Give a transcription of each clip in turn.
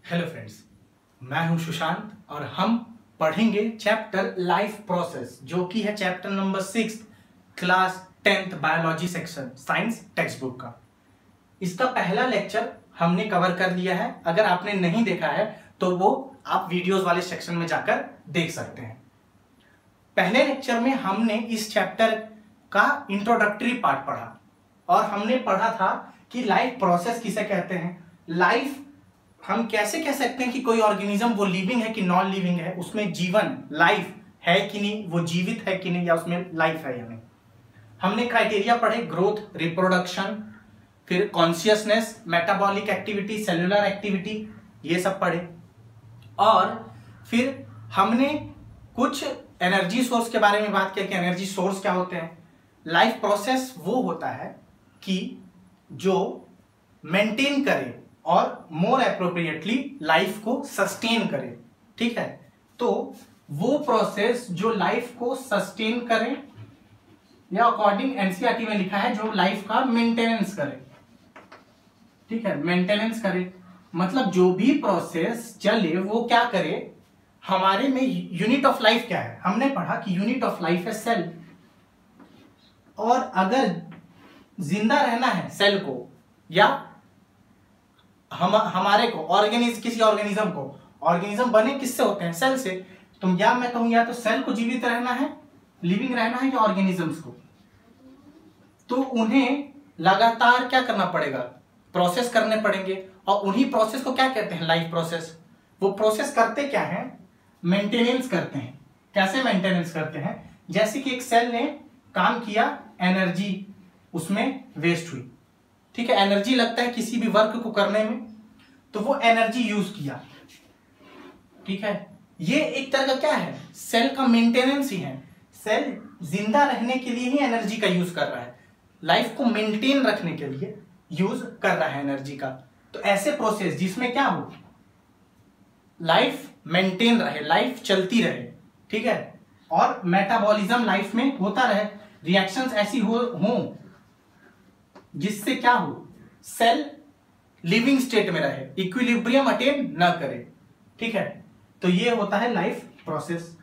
Hello friends, मैं हूं सुशांत और हम पढ़ेंगे चैप्टर लाइफ प्रोसेस, जो कि है chapter number 6 class 10th biology section science text book का। इसका पहला लेक्चर हमने कवर कर लिया है। अगर आपने नहीं देखा है तो वो आप वीडियोस वाले सेक्शन में जाकर देख सकते हैं। पहले लेक्चर में हमने इस चैप्टर का इंट्रोडक्टरी पार्ट पढ़ा और हमने पढ़ा था कि लाइफ प्रोसेस किसे कहते हैं। लाइफ हम कैसे कह सकते हैं कि कोई ऑर्गेनिज्म वो लिविंग है कि नॉन लिविंग है, उसमें जीवन लाइफ है कि नहीं, वो जीवित है कि नहीं, या उसमें लाइफ है या नहीं। हमने क्राइटेरिया पढ़े, ग्रोथ, रिप्रोडक्शन, फिर consciousness, metabolic activity, cellular activity, ये सब पढ़े। और फिर हमने कुछ एनर्जी सोर्स के बारे में बात किया कि एनर्जी सोर्स क्या होते हैं। लाइफ प्रोसेस वो होता है कि जो मेंटेन करे और मोर एप्रोप्रिएटली लाइफ को सस्टेन करे। ठीक है, तो वो प्रोसेस जो लाइफ को सस्टेन करे, या अकॉर्डिंग एनसीईआरटी में लिखा है जो लाइफ का मेंटेनेंस करे। ठीक है, मेंटेनेंस करे मतलब जो भी प्रोसेस चले वो क्या करे। हमारे में यूनिट ऑफ लाइफ क्या है, हमने पढ़ा कि यूनिट ऑफ लाइफ है सेल। और अगर जिंदा रहना है सेल को या हमारे को किसी ऑर्गेनिज्म को, ऑर्गेनिज्म बने किससे होते हैं, सेल से। तुम या मैं कहूं या तो सेल को जीवित रहना है, लिविंग रहना है, या ऑर्गेनिजम्स को, तो उन्हें लगातार क्या करना पड़ेगा, प्रोसेस करने पड़ेंगे। और उन्हीं प्रोसेस को क्या कहते हैं, लाइफ प्रोसेस। वो प्रोसेस करते क्या है, मेंटेनेंस करते हैं। कैसे मेंटेनेंस करते हैं, जैसे कि एक सेल ने काम किया, एनर्जी उसमें वेस्ट हुई। ठीक है, एनर्जी लगता है किसी भी वर्क को करने में, तो वो एनर्जी यूज किया। ठीक है, ये एक तरह का क्या है, सेल का मेंटेनेंस ही है। सेल जिंदा रहने के लिए ही एनर्जी का यूज कर रहा है, लाइफ को मेंटेन रखने के लिए यूज कर रहा है एनर्जी का। तो ऐसे प्रोसेस जिसमें क्या हो, लाइफ मेंटेन रहे, लाइफ चलती रहे। ठीक है, और मेटाबॉलिज्म लाइफ में होता रहे, रिएक्शंस ऐसी हो जिससे क्या हो, सेल लिविंग स्टेट में रहे, इक्विलिब्रियम अटेन न करे। ठीक है, तो ये होता है लाइफ प्रोसेस।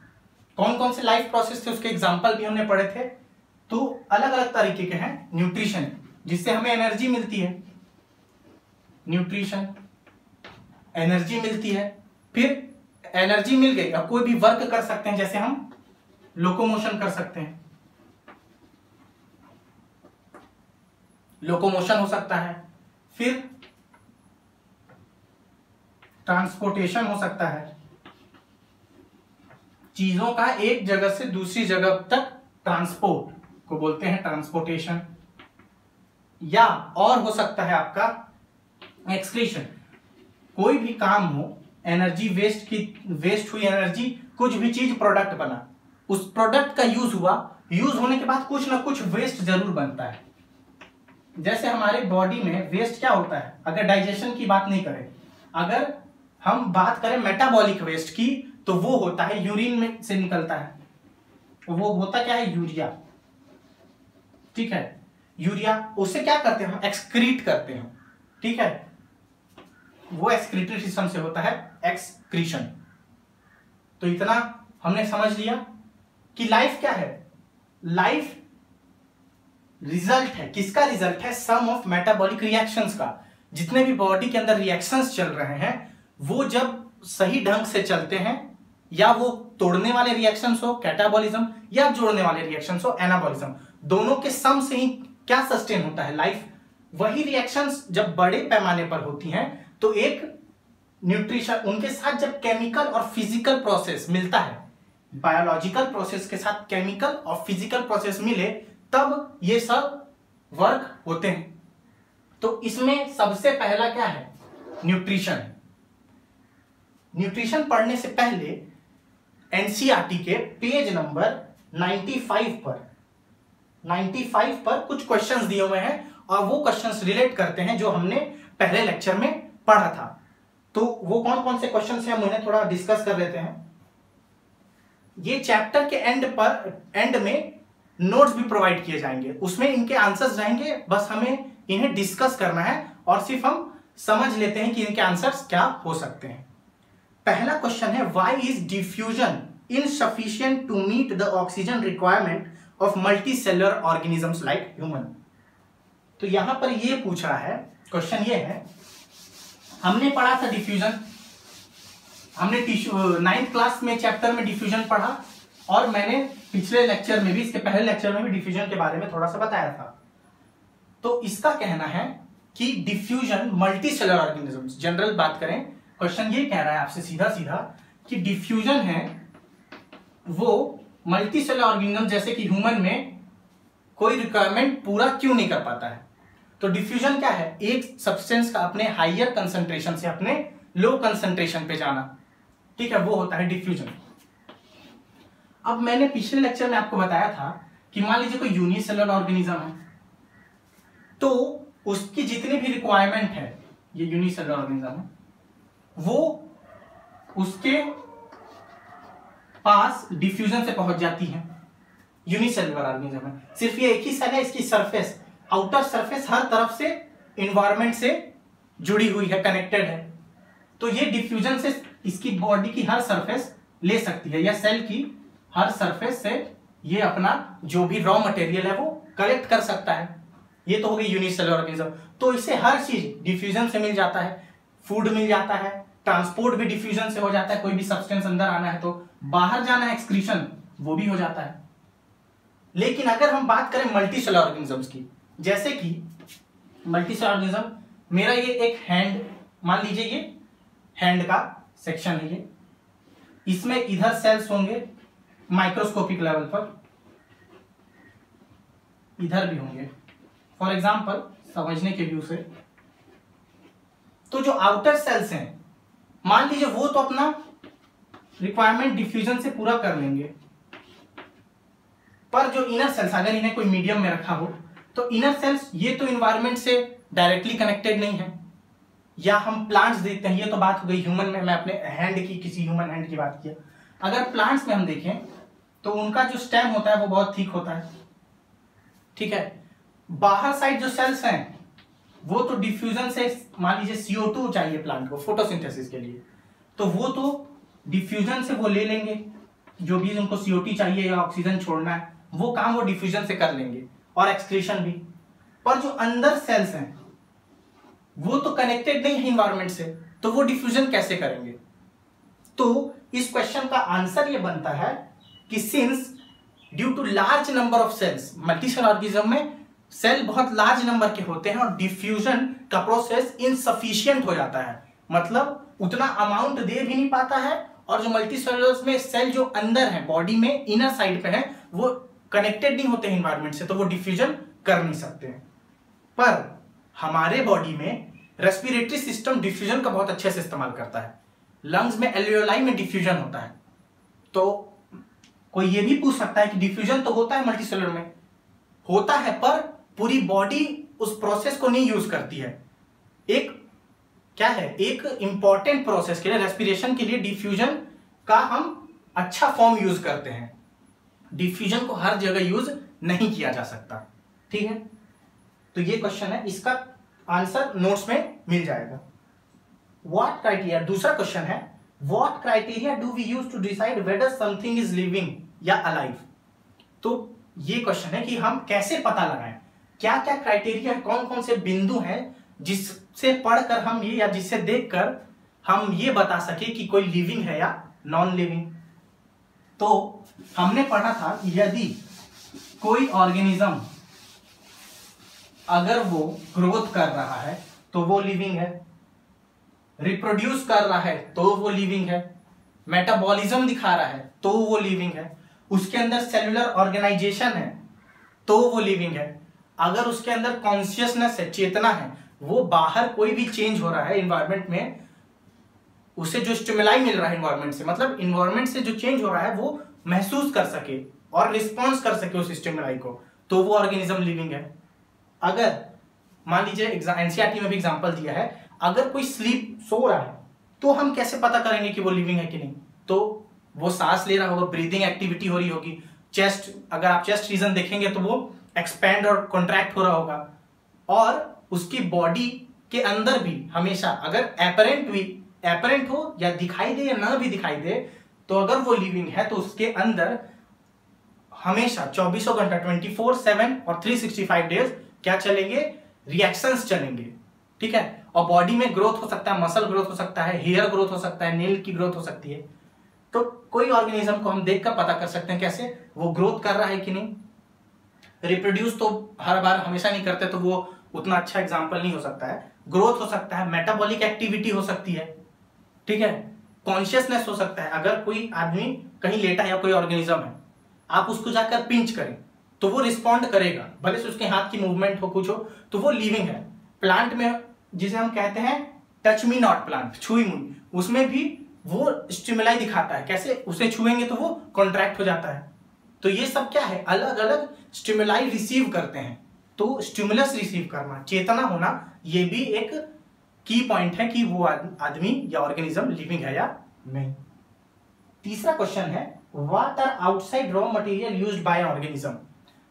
कौन कौन से लाइफ प्रोसेस थे उसके एग्जांपल भी हमने पढ़े थे। तो अलग अलग तरीके के हैं। न्यूट्रिशन, जिससे हमें एनर्जी मिलती है, न्यूट्रिशन एनर्जी मिलती है। फिर एनर्जी मिल गई, अब कोई भी वर्क कर सकते हैं, जैसे हम लोकोमोशन कर सकते हैं, लोकोमोशन हो सकता है। फिर ट्रांसपोर्टेशन हो सकता है, चीजों का एक जगह से दूसरी जगह तक ट्रांसपोर्ट को बोलते हैं ट्रांसपोर्टेशन। या और हो सकता है आपका एक्सक्रीशन, कोई भी काम हो, एनर्जी वेस्ट हुई एनर्जी, कुछ भी चीज प्रोडक्ट बना, उस प्रोडक्ट का यूज हुआ, यूज होने के बाद कुछ ना कुछ वेस्ट जरूर बनता है। जैसे हमारे बॉडी में वेस्ट क्या होता है, अगर डाइजेशन की बात नहीं करें, अगर हम बात करें मेटाबॉलिक वेस्ट की, तो वो होता है यूरिन में से निकलता है, वो होता क्या है, यूरिया। ठीक है, यूरिया, उसे क्या करते हैं हम, एक्सक्रीट करते हैं। ठीक है, वो एक्सक्रीटरी सिस्टम से होता है एक्सक्रीशन। तो इतना हमने समझ लिया कि लाइफ क्या है। लाइफ रिजल्ट है, किसका रिजल्ट है, सम ऑफ मेटाबॉलिक रिएक्शंस का। जितने भी बॉडी के अंदर रिएक्शंस चल रहे हैं, वो जब सही ढंग से चलते हैं, या वो तोड़ने वाले रिएक्शंस हो कैटाबॉलिज्म, या जोड़ने वाले रिएक्शंस हो एनाबॉलिज्म, दोनों के सम से ही क्या सस्टेन होता है लाइफ। वही रिएक्शंस जब बड़े पैमाने पर होती हैं, तो एक न्यूट्रिशन, उनके साथ जब केमिकल और फिजिकल प्रोसेस मिलता है, बायोलॉजिकल प्रोसेस के साथ केमिकल और फिजिकल प्रोसेस मिले, तब ये सब वर्क होते हैं। तो इसमें सबसे पहला क्या है, न्यूट्रिशन। न्यूट्रिशन पढ़ने से पहले एनसीईआरटी के पेज नंबर 95 पर कुछ क्वेश्चंस दिए हुए हैं, और वो क्वेश्चंस रिलेट करते हैं जो हमने पहले लेक्चर में पढ़ा था। तो वो कौन कौन से क्वेश्चंस हैं, हम उन्हें थोड़ा डिस्कस कर लेते हैं। ये चैप्टर के एंड में नोट्स भी प्रोवाइड किए जाएंगे, उसमें इनके आंसर्स रहेंगे, बस हमें इन्हें डिस्कस करना है और सिर्फ हम समझ लेते हैं कि इनके आंसर्स क्या हो सकते हैं। पहला क्वेश्चन है, why is diffusion insufficient to meet the oxygen requirement of multi cellular organisms like human. तो यहां पर ये पूछ रहा है, क्वेश्चन ये है, हमने पढ़ा था डिफ्यूजन, हमने 9th क्लास में चैप्टर में डिफ्यूजन पढ़ा, और मैंने पिछले लेक्चर में भी, इसके पहले लेक्चर में भी डिफ्यूजन के बारे में थोड़ा सा बताया था। तो इसका कहना है कि diffusion multi cellular organisms, general बात करें, क्वेश्चन ये कह रहा है आपसे सीधा सीधा कि डिफ्यूजन है वो मल्टी सेलुलर ऑर्गेनिज्म जैसे कि ह्यूमन में कोई रिक्वायरमेंट पूरा क्यों नहीं कर पाता है। तो डिफ्यूजन क्या है, एक सब्सटेंस का अपने हाइयर कंसंट्रेशन से अपने लो कंसंट्रेशन पे जाना, ठीक है, वो होता है डिफ्यूजन। अब मैंने पिछले लेक्चर में आपको बताया था कि मान लीजिए कोई यूनिसेलुलर ऑर्गेनिज्म है, तो उसकी जितनी भी रिक्वायरमेंट है, ये यूनिसेलुलर ऑर्गेनिज्म है, वो उसके पास डिफ्यूजन से पहुंच जाती है। यूनिसेलुलर ऑर्गेनिज्म है, सिर्फ ये एक ही सेल है, इसकी सरफेस, आउटर सरफेस हर तरफ से इन्वायरमेंट से जुड़ी हुई है, कनेक्टेड है, तो ये डिफ्यूजन से इसकी बॉडी की हर सरफेस ले सकती है, या सेल की हर सरफेस से ये अपना जो भी रॉ मटेरियल है वो कलेक्ट कर सकता है। ये तो हो गई यूनिसेलुलर ऑर्गेनिज्म। तो इसे हर चीज डिफ्यूजन से मिल जाता है, फूड मिल जाता है, ट्रांसपोर्ट भी डिफ्यूजन से हो जाता है, कोई भी सब्सटेंस अंदर आना है तो बाहर जाना है, एक्सक्रीशन वो भी हो जाता है। लेकिन अगर हम बात करें मल्टी सेलुलर ऑर्गेनिजम्स की, जैसे कि मल्टी सेलुलर ऑर्गेनिज्म, मेरा ये एक हैंड, मान लीजिए ये हैंड का सेक्शन है, ये इसमें इधर सेल्स होंगे माइक्रोस्कोपिक लेवल पर, इधर भी होंगे, फॉर एग्जांपल समझने के व्यू से। तो जो आउटर सेल्स हैं, मान लीजिए वो तो अपना रिक्वायरमेंट डिफ्यूजन से पूरा कर लेंगे, पर जो इनर सेल्स, अगर इन्हें कोई मीडियम में रखा हो, तो इनर सेल्स ये तो इन्वायरमेंट से डायरेक्टली कनेक्टेड नहीं है। या हम प्लांट्स देखते हैं, ये तो बात हो गई ह्यूमन में, मैं अपने हैंड की, किसी ह्यूमन हैंड की बात किया। अगर प्लांट्स में हम देखें तो उनका जो स्टेम होता है वो बहुत थिक होता है, ठीक है। बाहर साइड जो सेल्स हैं वो तो डिफ्यूजन से, मान लीजिए CO2 चाहिए प्लांट को फोटोसिंथेसिस के लिए, तो वो तो डिफ्यूजन से वो ले लेंगे, जो भी उनको CO2 चाहिए या ऑक्सीजन छोड़ना है वो काम वो डिफ्यूजन से कर लेंगे, और एक्सक्रीशन भी। पर जो अंदर सेल्स हैं वो तो कनेक्टेड नहीं है इन्वायरमेंट से, तो वो डिफ्यूजन कैसे करेंगे। तो इस क्वेश्चन का आंसर ये बनता है कि since due to large number of cells, multi cellular organism में सेल बहुत लार्ज नंबर के होते हैं और डिफ्यूजन का प्रोसेस इनसफिशिएंट हो जाता है, मतलब उतना अमाउंट दे भी नहीं पाता है, और जो मल्टी सेलुलर्स में सेल जो अंदर है बॉडी में इनर साइड पे है वो कनेक्टेड नहीं होते हैं इन्वायरमेंट से, तो वो डिफ्यूजन कर नहीं सकते हैं। पर हमारे बॉडी में रेस्पिरेटरी सिस्टम डिफ्यूजन का बहुत अच्छे से इस्तेमाल करता है, लंग्स में एल्वियोलाई में डिफ्यूजन होता है। तो कोई ये भी पूछ सकता है कि डिफ्यूजन तो होता है मल्टी सेलुलर में, होता है, पर पूरी बॉडी उस प्रोसेस को नहीं यूज करती है। एक क्या है, एक इंपॉर्टेंट प्रोसेस के लिए, रेस्पिरेशन के लिए डिफ्यूजन का हम अच्छा फॉर्म यूज करते हैं, डिफ्यूजन को हर जगह यूज नहीं किया जा सकता, ठीक है। तो ये क्वेश्चन है, इसका आंसर नोट्स में मिल जाएगा। व्हाट क्राइटेरिया, दूसरा क्वेश्चन है, what criteria do we use to decide whether something is living या अलाइव। तो ये क्वेश्चन है कि हम कैसे पता लगाएं, क्या क्या क्राइटेरिया, कौन कौन से बिंदु हैं जिससे पढ़कर हम ये, या जिससे देखकर हम ये बता सके कि कोई लिविंग है या नॉन लिविंग। तो हमने पढ़ा था कि यदि कोई ऑर्गेनिज्म अगर वो ग्रोथ कर रहा है तो वो लिविंग है, रिप्रोड्यूस कर रहा है तो वो लिविंग है, मेटाबॉलिज्म दिखा रहा है तो वो लिविंग है, उसके अंदर सेलुलर ऑर्गेनाइजेशन है तो वो लिविंग है, अगर उसके अंदर कॉन्शियसनेस है, चेतना है, वो बाहर कोई भी चेंज हो रहा है इन्वायरमेंट में, उसे जो स्टिमुलाई मिल रहा है इन्वायरमेंट से, मतलब इन्वायरमेंट से जो चेंज हो रहा है वो महसूस कर सके और रिस्पॉन्स कर सके उस स्टिमुलाई को, तो वो ऑर्गेनिज्म लिविंग है। अगर मान लीजिए एनसीईआरटी में भी एग्जांपल दिया है, अगर कोई स्लीप सो रहा है तो हम कैसे पता करेंगे कि वो लिविंग है कि नहीं, तो वो सांस ले रहा होगा, ब्रीदिंग एक्टिविटी हो रही होगी, चेस्ट, अगर आप चेस्ट रीजन देखेंगे तो वो एक्सपैंड और कॉन्ट्रैक्ट हो रहा होगा, और उसकी बॉडी के अंदर भी हमेशा अगर एपरेंट हो या दिखाई दे या ना भी दिखाई दे, तो अगर वो लिविंग है तो उसके अंदर हमेशा 24 घंटा 24/7 और 365 डेज क्या चलेंगे, रिएक्शंस चलेंगे। ठीक है, और बॉडी में ग्रोथ हो सकता है, मसल ग्रोथ हो सकता है, हेयर ग्रोथ हो सकता है, नेल की ग्रोथ हो सकती है। तो कोई ऑर्गेनिज्म को हम देखकर पता कर सकते हैं कैसे वो ग्रोथ कर रहा है कि नहीं। रिप्रोड्यूस तो हर बार हमेशा नहीं करते, तो वो उतना अच्छा एग्जाम्पल नहीं हो सकता है। ग्रोथ हो सकता है, मेटाबॉलिक एक्टिविटी हो सकती है, ठीक है, कॉन्शियसनेस हो सकता है। अगर कोई आदमी कहीं लेटा है या कोई ऑर्गेनिज्म है, आप उसको जाकर पिंच करें तो वो रिस्पॉन्ड करेगा, भले से उसके हाथ की मूवमेंट हो, कुछ हो, तो वो लिविंग है। प्लांट में जिसे हम कहते हैं टच मी नॉट प्लांट, छुई मुई, उसमें भी वो स्टिमुलाई दिखाता है, कैसे उसे छुएंगे तो वो कॉन्ट्रैक्ट हो जाता है। तो ये सब क्या है, अलग अलग स्टिमुलाई रिसीव करते हैं। तो स्टिमुलस रिसीव करना, चेतना होना, ये भी एक की पॉइंट है कि वो आदमी या ऑर्गेनिज्म लिविंग है या नहीं। तीसरा क्वेश्चन है, what are outside raw material used by organism.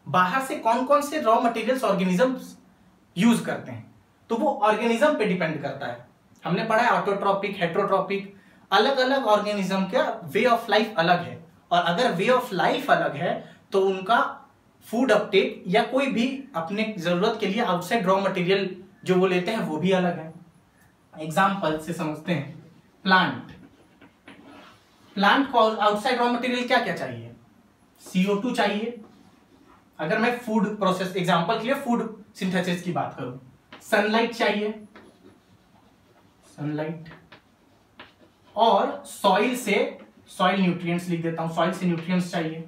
बाहर से कौन कौन से रॉ मटेरियल्स ऑर्गेनिजम्स यूज करते हैं, तो वो ऑर्गेनिज्म पे डिपेंड करता है। हमने पढ़ा है ऑटोट्रॉपिक, हेट्रोट्रॉपिक, अलग अलग ऑर्गेनिज्म का वे ऑफ लाइफ अलग है। और अगर वे ऑफ लाइफ अलग है तो उनका फूड अपटेक या कोई भी अपने जरूरत के लिए आउटसाइड रॉ मटेरियल जो वो लेते हैं वो भी अलग है। एग्जाम्पल से समझते हैं, प्लांट को आउटसाइड रॉ मटेरियल क्या क्या चाहिए, CO2 चाहिए। अगर मैं फूड प्रोसेस एग्जांपल के लिए फूड सिंथेसिस की बात करूं, सनलाइट चाहिए, सनलाइट, और सॉइल न्यूट्रिएंट्स लिख देता हूं, सॉइल से न्यूट्रिएंट्स चाहिए,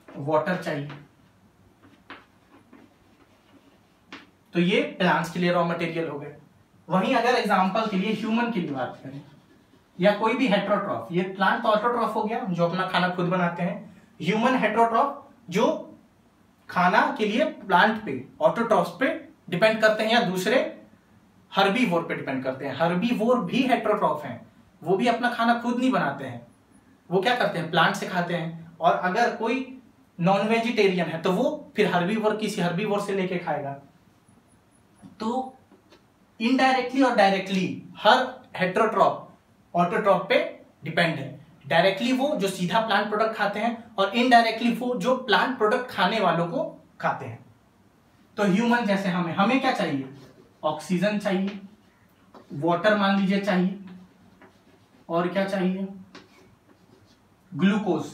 वाटर चाहिए। तो ये प्लांट्स के लिए रॉ मटेरियल हो गए। वहीं अगर एग्जांपल के लिए ह्यूमन के लिए बात करें या कोई भी हेट्रोट्रॉफ, ये प्लांट तो ऑटोट्रॉफ हो गया जो अपना खाना खुद बनाते हैं, ह्यूमन हेट्रोट्रॉफ जो खाना के लिए प्लांट पे ऑटोट्रॉफ्स पे डिपेंड करते हैं या दूसरे हर्बीवोर पे डिपेंड करते हैं। हर्बीवोर भी हेट्रोट्रॉफ हैं, वो भी अपना खाना खुद नहीं बनाते हैं, वो क्या करते हैं, प्लांट से खाते हैं। और अगर कोई नॉन वेजिटेरियन है तो वो फिर हर्बीवोर किसी हर्बीवोर से लेके खाएगा। तो इनडायरेक्टली और डायरेक्टली हर हेट्रोट्रॉफ ऑटोट्रॉफ पे डिपेंड है। डायरेक्टली वो जो सीधा प्लांट प्रोडक्ट खाते हैं और इनडायरेक्टली वो जो प्लांट प्रोडक्ट खाने वालों को खाते हैं। तो ह्यूमन जैसे हमें क्या चाहिए, ऑक्सीजन चाहिए, वाटर मान लीजिए चाहिए, और क्या चाहिए, ग्लूकोज।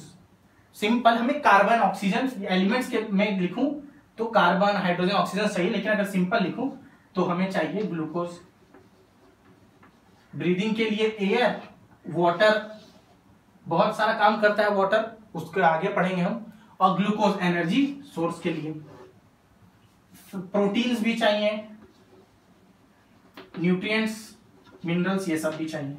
सिंपल हमें कार्बन ऑक्सीजन एलिमेंट्स के में लिखूं तो कार्बन हाइड्रोजन ऑक्सीजन सही, लेकिन अगर सिंपल लिखूं तो हमें चाहिए ग्लूकोज। ब्रीदिंग के लिए एयर, वाटर, बहुत सारा काम करता है वाटर, उसके आगे पढ़ेंगे हम। और ग्लूकोज एनर्जी सोर्स के लिए। प्रोटीन्स भी चाहिए, न्यूट्रिएंट्स, मिनरल्स, ये सब भी चाहिए।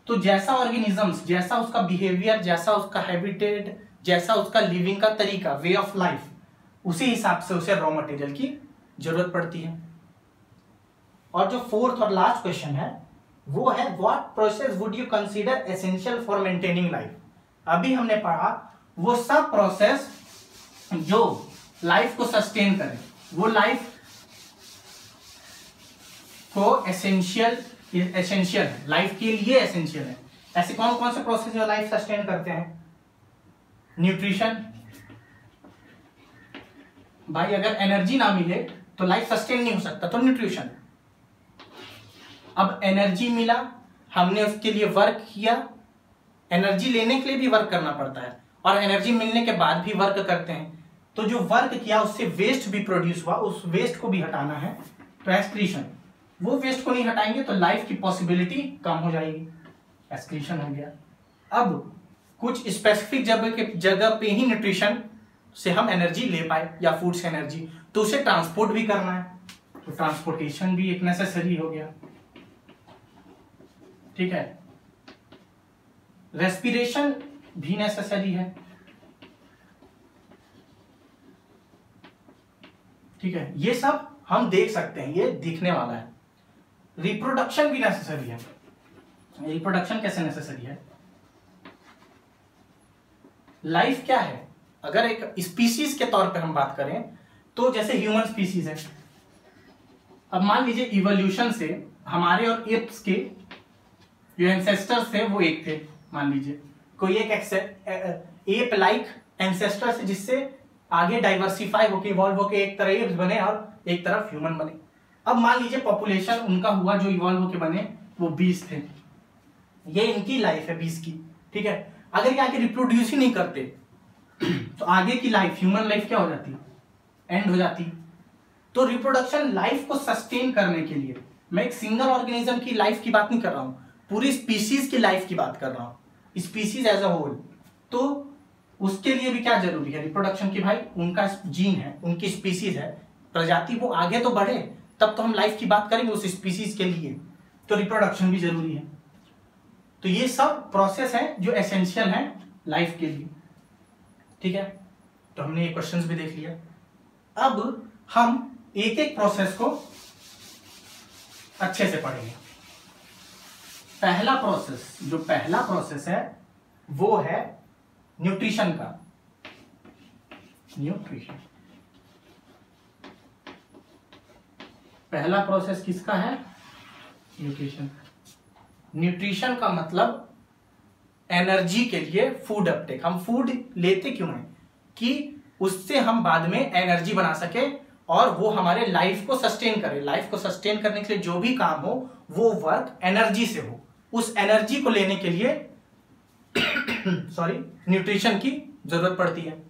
तो जैसा ऑर्गेनिजम्स, जैसा उसका बिहेवियर, जैसा उसका हैबिटेट, जैसा उसका लिविंग का तरीका, वे ऑफ लाइफ, उसी हिसाब से उसे रॉ मटेरियल की जरूरत पड़ती है। और जो फोर्थ और लास्ट क्वेश्चन है वो है, what process would you consider essential for maintaining life. अभी हमने पढ़ा वो सब प्रोसेस जो लाइफ को सस्टेन करे, वो लाइफ को एसेंशियल है, लाइफ के लिए एसेंशियल है। ऐसे कौन कौन से प्रोसेस जो लाइफ सस्टेन करते हैं, न्यूट्रिशन, भाई अगर एनर्जी ना मिले तो लाइफ सस्टेन नहीं हो सकता, तो न्यूट्रिशन। अब एनर्जी मिला, हमने उसके लिए वर्क किया, एनर्जी लेने के लिए भी वर्क करना पड़ता है और एनर्जी मिलने के बाद भी वर्क करते हैं। तो जो वर्क किया उससे वेस्ट भी प्रोड्यूस हुआ, उस वेस्ट को भी हटाना है, तो एक्सक्रीशन। वो वेस्ट को नहीं हटाएंगे तो लाइफ की पॉसिबिलिटी कम हो जाएगी, एक्सक्रीशन हो गया। अब कुछ स्पेसिफिक जगह पे ही न्यूट्रिशन से हम एनर्जी ले पाए या फूड से एनर्जी, तो उसे ट्रांसपोर्ट भी करना है, तो ट्रांसपोर्टेशन भी एक नेसेसरी हो गया। ठीक है, रेस्पिरेशन भी नेसेसरी है। ठीक है, ये सब हम देख सकते हैं, ये दिखने वाला है। रिप्रोडक्शन भी नेसेसरी है। रिप्रोडक्शन कैसे नेसेसरी है, लाइफ क्या है, अगर एक स्पीसीज के तौर पे हम बात करें तो जैसे ह्यूमन स्पीसीज है, अब मान लीजिए इवोल्यूशन से हमारे और एप्स के जो एंसेस्टर्स थे वो एक थे, मान लीजिए कोई एक एप लाइक एंसेस्टर है जिससे आगे डाइवर्सिफाई होके इवॉल्व होके एक तरफ एप्स बने और एक तरफ ह्यूमन बने। अब मान लीजिए पॉपुलेशन उनका हुआ जो इवॉल्व होके बने वो 20 थे, ये इनकी लाइफ है 20 की, ठीक है। अगर ये आगे रिप्रोड्यूस ही नहीं करते तो आगे की लाइफ, ह्यूमन लाइफ क्या हो जाती, एंड हो जाती। तो रिप्रोडक्शन लाइफ को सस्टेन करने के लिए, मैं एक सिंगल ऑर्गेनिज्म की लाइफ की बात नहीं कर रहा हूं, पूरी स्पीसीज की लाइफ की बात कर रहा हूं, स्पीसीज एज अ होल। तो उसके लिए भी क्या जरूरी है रिप्रोडक्शन की, भाई उनका जीन है, उनकी स्पीसीज है, प्रजाति वो आगे तो बढ़े, तब तो हम लाइफ की बात करेंगे उस स्पीसीज के लिए, तो रिप्रोडक्शन भी जरूरी है। तो ये सब प्रोसेस है जो एसेंशियल है लाइफ के लिए, ठीक है। तो हमने ये क्वेश्चंस भी देख लिया। अब हम एक एक प्रोसेस को अच्छे से पढ़ेंगे। पहला प्रोसेस है वो है न्यूट्रिशन का। न्यूट्रिशन पहला प्रोसेस किसका है, न्यूट्रिशन। न्यूट्रिशन का मतलब एनर्जी के लिए फूड अपटेक। हम फूड लेते क्यों हैं कि उससे हम बाद में एनर्जी बना सके और वो हमारे लाइफ को सस्टेन करे। लाइफ को सस्टेन करने के लिए जो भी काम हो वो वर्क एनर्जी से हो, उस एनर्जी को लेने के लिए न्यूट्रिशन की जरूरत पड़ती है।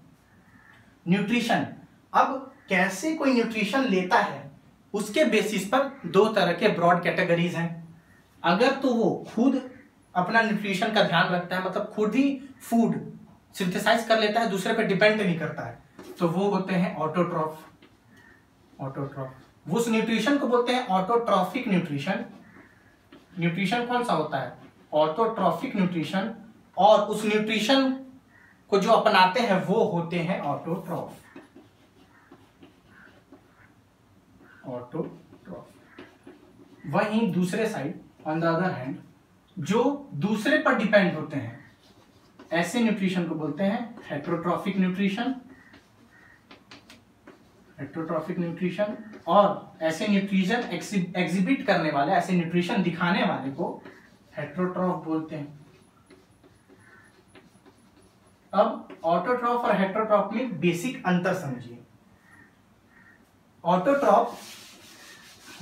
न्यूट्रिशन, अब कैसे कोई न्यूट्रिशन लेता है उसके बेसिस पर दो तरह के ब्रॉड कैटेगरीज हैं। अगर तो वो खुद अपना न्यूट्रिशन का ध्यान रखता है, मतलब खुद ही फूड सिंथेसाइज कर लेता है, दूसरे पे डिपेंड नहीं करता है, तो वो होते हैं ऑटोट्रॉफ। वो उस न्यूट्रिशन को बोलते हैं ऑटोट्रॉफिक न्यूट्रिशन। न्यूट्रिशन कौन सा होता है, ऑटोट्रॉफिक न्यूट्रिशन, और उस न्यूट्रिशन को जो अपनाते हैं वो होते हैं ऑटोट्रॉफ। वहीं दूसरे side on the other hand जो दूसरे पर डिपेंड होते हैं, ऐसे न्यूट्रिशन को बोलते हैं हेट्रोट्रॉफिक न्यूट्रिशन। और ऐसे न्यूट्रिशन एग्जिबिट करने वाले, ऐसे न्यूट्रिशन दिखाने वाले को हेट्रोट्रॉफ बोलते हैं। अब ऑटोट्रॉफ और हेट्रोट्रॉफ में बेसिक अंतर समझिए। ऑटोट्रॉफ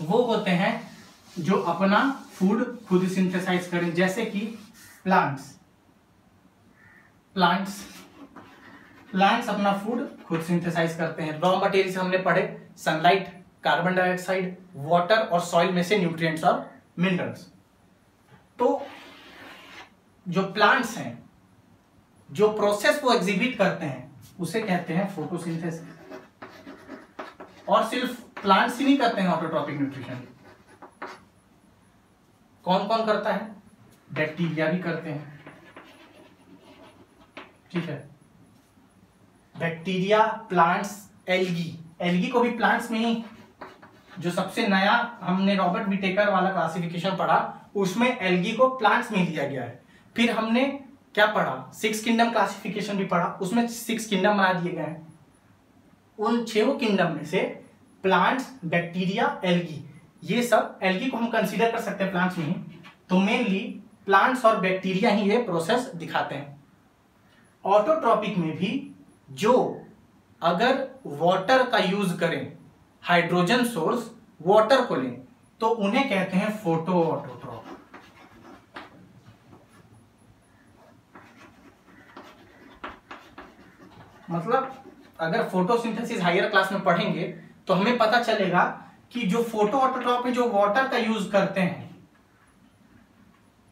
वो होते हैं जो अपना फूड खुद सिंथेसाइज करें, जैसे कि प्लांट्स अपना फूड खुद सिंथेसाइज करते हैं। रॉ मटेरियल हमने पढ़े, सनलाइट, कार्बन डाइऑक्साइड, वाटर और सॉइल में से न्यूट्रिएंट्स और मिनरल्स। तो जो प्लांट्स हैं, जो प्रोसेस को एग्जिबिट करते हैं उसे कहते हैं फोटोसिंथेसिस। और सिर्फ प्लांट्स ही नहीं करते हैं ऑटोट्रॉपिक न्यूट्रिशन, कौन कौन करता है, बैक्टीरिया भी करते हैं, ठीक है। बैक्टीरिया, प्लांट्स, एल्गी को भी प्लांट्स में ही, जो सबसे नया हमने रॉबर्ट विटेकर वाला क्लासिफिकेशन पढ़ा उसमें एल्गी को प्लांट्स में लिया गया है। फिर हमने क्या पढ़ा, 6 किंगडम क्लासिफिकेशन भी पढ़ा, उसमें 6 किंगडम बना दिए गए हैं। उन 6 किंगडम में से प्लांट्स, बैक्टीरिया, एल्गी, ये सब, एल्गी को हम कंसीडर कर सकते हैं प्लांट्स में ही, तो मेनली प्लांट्स और बैक्टीरिया ही ये प्रोसेस दिखाते हैं। ऑटोट्रॉपिक में भी जो अगर वाटर का यूज करें, हाइड्रोजन सोर्स वाटर को लें, तो उन्हें कहते हैं फोटो ऑटोट्रॉप। मतलब अगर फोटोसिंथेसिस हायर क्लास में पढ़ेंगे तो हमें पता चलेगा कि जो फोटो ऑटोट्रॉप में जो वाटर का यूज करते हैं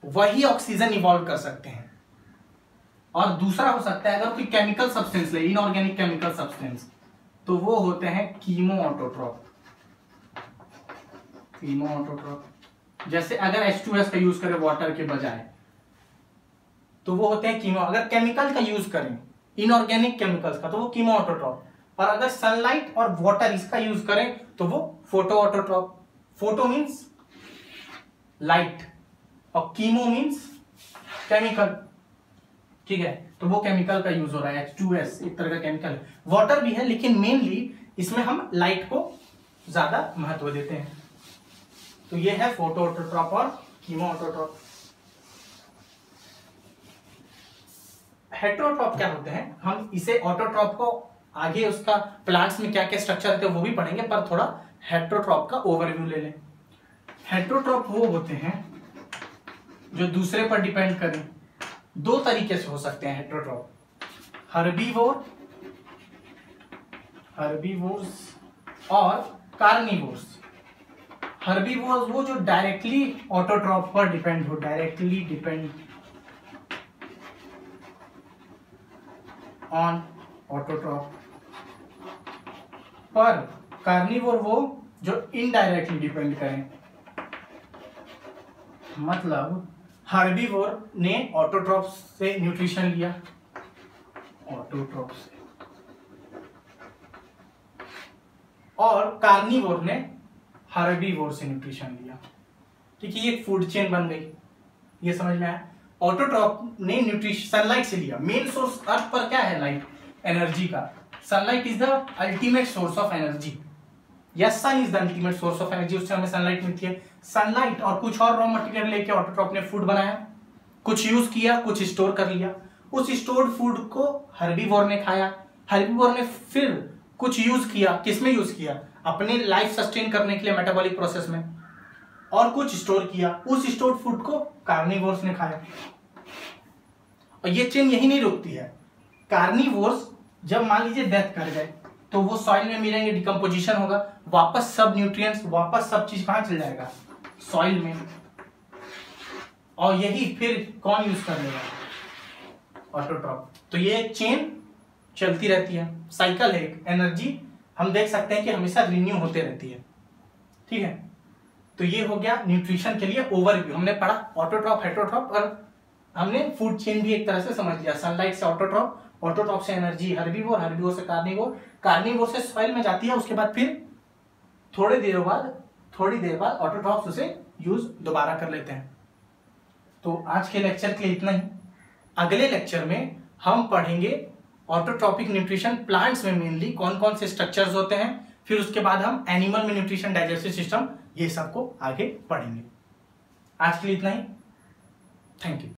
वही ऑक्सीजन इवॉल्व कर सकते हैं। और दूसरा हो सकता है अगर कोई केमिकल सब्सटेंस ले, इनऑर्गेनिक केमिकल सब्सटेंस, तो वो होते हैं कीमो ऑटोट्रॉप। जैसे अगर H2S का यूज करें वाटर के बजाय तो वो होते हैं कीमो। अगर केमिकल का यूज करें, इनऑर्गेनिक केमिकल्स का, तो वो कीमो ऑटोट्रॉप। और अगर सनलाइट और वाटर इसका यूज करें तो वो photo autotroph. Photo means light और कीमो मींस केमिकल, ठीक है। तो वो केमिकल का यूज हो रहा है, H2S एक तरह का केमिकल है। वाटर भी है लेकिन मेनली इसमें हम लाइट को ज्यादा महत्व देते हैं। तो ये है फोटो ऑटोट्रॉप और कीमो ऑटोट्रॉप। हेटेरोट्रॉप क्या होते हैं, हम इसे ऑटोट्रॉप को आगे उसका प्लांट्स में क्या क्या स्ट्रक्चर होते हैं वो भी पढ़ेंगे, पर थोड़ा हेटेरोट्रॉप का ओवरव्यू ले लें। हेटेरोट्रॉप वो होते हैं जो दूसरे पर डिपेंड करें। दो तरीके से हो सकते हैं हेटेरोट्रॉप, हर्बीवोर्स और कार्निवोर्स। हर्बीवोर्स वो जो डायरेक्टली ऑटोट्रॉप पर डिपेंड हो, डायरेक्टली डिपेंड ऑन ऑटोट्रॉप। पर कार्निवोर वो जो इनडायरेक्टली डिपेंड करें, मतलब हर्बीवोर ने ऑटोट्रॉप से न्यूट्रिशन लिया, ऑटोट्रॉप से, और कार्निवोर ने हर्बीवोर से न्यूट्रिशन लिया। ठीक है, ये एक फूड चेन बन गई, ये समझ में आया। ऑटोट्रॉप ने न्यूट्रिशन सनलाइट से लिया। मेन सोर्स अर्थ पर क्या है, लाइट, एनर्जी का। Sunlight is the ultimate source of energy. Yes, sun is the ultimate source of energy, उससे हमें सनलाइट मिलती है। सनलाइट और कुछ और रॉ मटेरियल लेके ऑटोट्रॉप ने फूड बनाया, कुछ यूज किया, कुछ स्टोर कर लिया। उस स्टोर्ड फूड को हर्बीवोर ने खाया। हर्बीवोर ने फिर कुछ यूज किया, किसमें यूज किया, अपने लाइफ सस्टेन करने के लिए मेटाबॉलिक प्रोसेस में, और कुछ स्टोर किया। उस स्टोर्ड फूड को कार्निवोर्स ने खाया। और ये चेन यही नहीं रुकती है। कार्निवोर्स जब मान लीजिए डेथ कर गए तो वो सॉइल में मिलेंगे, डिकम्पोजिशन होगा, वापस सब न्यूट्रिएंट्स, वापस सब चीज कहां चल जाएगा, सॉइल में। और यही फिर कौन यूज कर लेगा, ऑटोट्रॉप। तो ये एक चेन चलती रहती है, साइकिल है, एक एनर्जी हम देख सकते हैं कि हमेशा रिन्यू होते रहती है। ठीक है, तो ये हो गया न्यूट्रिशन के लिए ओवरव्यू। हमने पढ़ा ऑटोट्रॉप, हेटेरोट्रॉप, और हमने फूड चेन भी एक तरह से समझ लिया। सनलाइट से ऑटोट्रॉप, ऑटोट्रॉप से एनर्जी हर्बीवोर, हर्बीवोर से कार्निवोर, कार्निवोर से सॉइल में जाती है। उसके बाद फिर थोड़ी देर बाद ऑटोट्रॉप्स उसे यूज दोबारा कर लेते हैं। तो आज के लेक्चर के लिए इतना ही। अगले लेक्चर में हम पढ़ेंगे ऑटोट्रॉपिक न्यूट्रिशन प्लांट्स में मेनली कौन कौन से स्ट्रक्चर्स होते हैं, फिर उसके बाद हम एनिमल में न्यूट्रिशन, डाइजेस्टिव सिस्टम, ये सबको आगे पढ़ेंगे। आज के लिए इतना ही। Thank you.